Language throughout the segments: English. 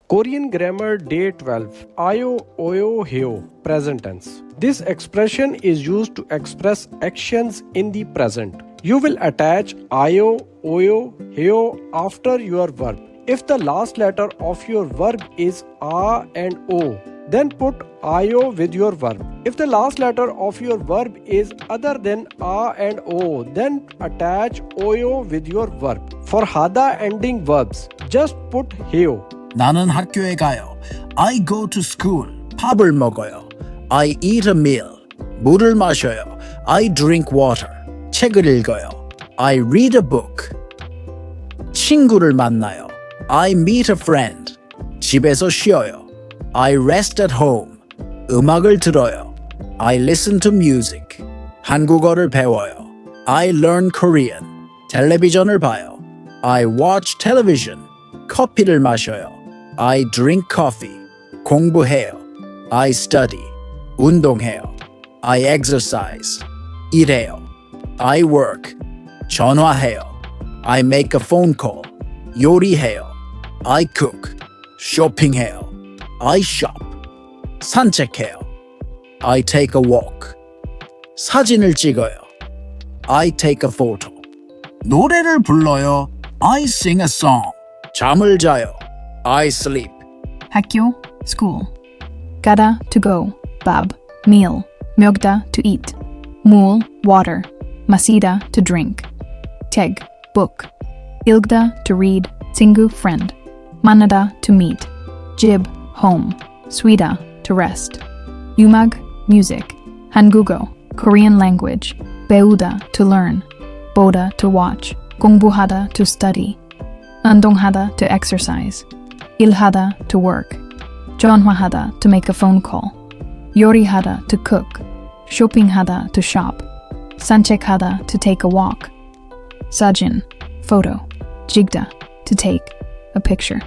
Korean grammar day 12. Ayo, oyo, hyo. Present tense. This expression is used to express actions in the present. You will attach ayo, oyo, hyo after your verb. If the last letter of your verb is a and o, then put ayo with your verb. If the last letter of your verb is other than a and o, then attach oyo with your verb. For hada ending verbs, just put hyo. 나는 학교에 가요. I go to school. 밥을 먹어요. I eat a meal. 물을 마셔요. I drink water. 책을 읽어요. I read a book. 친구를 만나요. I meet a friend. 집에서 쉬어요. I rest at home. 음악을 들어요. I listen to music. 한국어를 배워요. I learn Korean. 텔레비전을 봐요. I watch television. 커피를 마셔요. I drink coffee. 공부해요. I study. 운동해요. I exercise. 일해요. I work. 전화해요. I make a phone call. 요리해요. I cook. 쇼핑해요. I shop. 산책해요. I take a walk. 사진을 찍어요. I take a photo. 노래를 불러요. I sing a song. 잠을 자요. I sleep. 학교, school. 가다, to go. 밥, meal. 먹다, to eat. 물, water. 마시다, to drink. 책, book. 읽다, to read. 친구, friend. 만나다, to meet. 집, home. 쉬다, to rest. 음악, music. 한국어, Korean language. 배우다, to learn. 보다, to watch. 공부하다, to study. 운동하다, to exercise. 일하다, to work. 전화하다, to make a phone call. 요리하다, to cook. 쇼핑하다, to shop. 산책하다, to take a walk. 사진, photo. 찍다, to take a picture.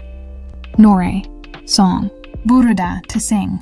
노래, song. 부르다, to sing.